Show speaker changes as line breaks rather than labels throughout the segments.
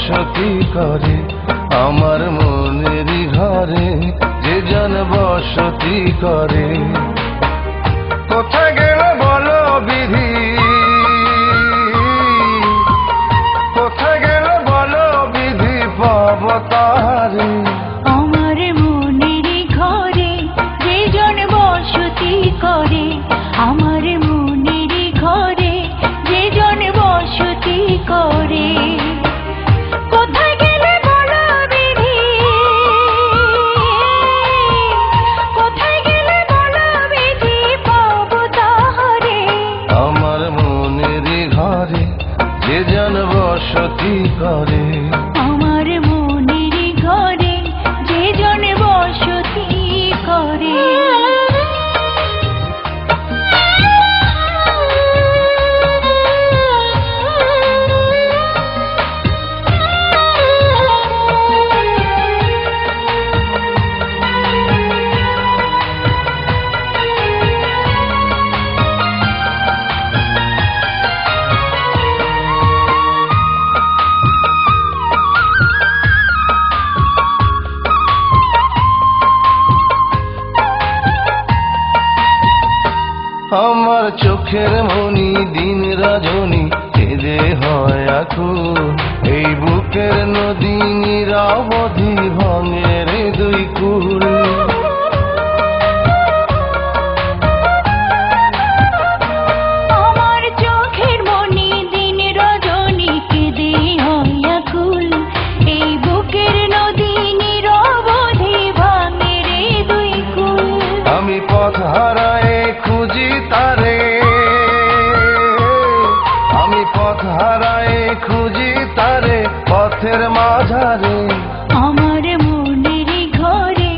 বসতি করে আমার মনের ঘরে যে জন বসতি করে। কোথায় গেল বলো বিধি, কোথায় গেল বলো বিধি পাব তারে।
আমার মনের ঘরে যে জন বসতি করে, আমার মনের ঘরে যে জন বসতি করে। কোথায় গেলে বলো বিধি, কোথায় গেলে বলো বিধি পাব তাহারে।
আমার মনের ঘরে যে জন বসতি করে,
আমার মনের ঘরে যে জন বসতি করে।
আমার চোখের মনি দিন রজনী কেঁদে হয় আকুল, এই বুকের নদী নিরাবধি ভাঙে রে দুই কুল।
আমার চোখের মনি দিন রজনী কেঁদে হয় আকুল, এই বুকের নদী নিরবধি ভাঙে রে দুই কুল।
আমি পথ হারায় খুঁজি তারে, আমি পথ হারায় খুঁজি তারে পথের মাঝারে।
আমার মনের ঘরে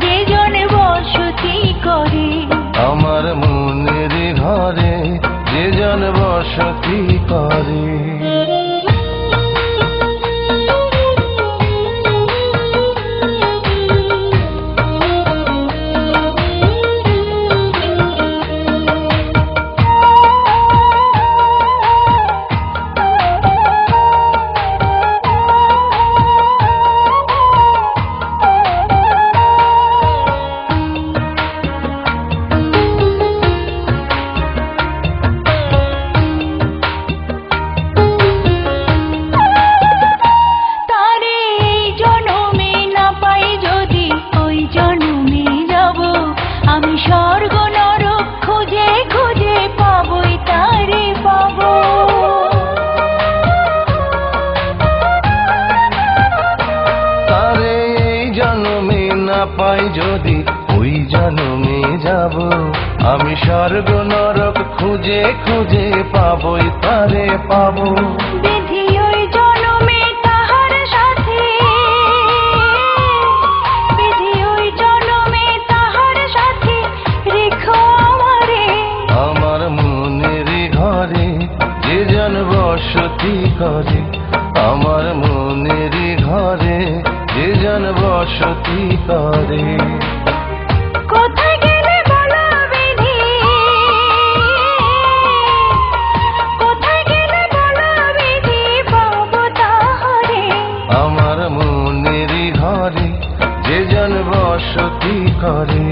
যে জন বসতি করে,
আমার মনের ঘরে যে জন বসতি করে। আমি স্বর্গ নরক খুঁজে খুঁজে পাবই তারে পাবো। তারে এই জন্মে না পাই যদি ওই জন্মে যাব, আমি স্বর্গ নরক খুঁজে খুঁজে পাবই তারে পাবো।
বিধি ওই জন্মে তাহার সাথে, বিধি ওই জন্মে তাহার সাথে রেখো আমারে।
আমার মনের ঘরে যে জন বসতি করে, আমার মনের ঘরে যে জন বসতি করে।
কোথায় গেলে বলো বিধি, কোথায় গেলে বলো বিধি পাব তাহারে।
আমার মনের ঘরে যে জন বসতি করে।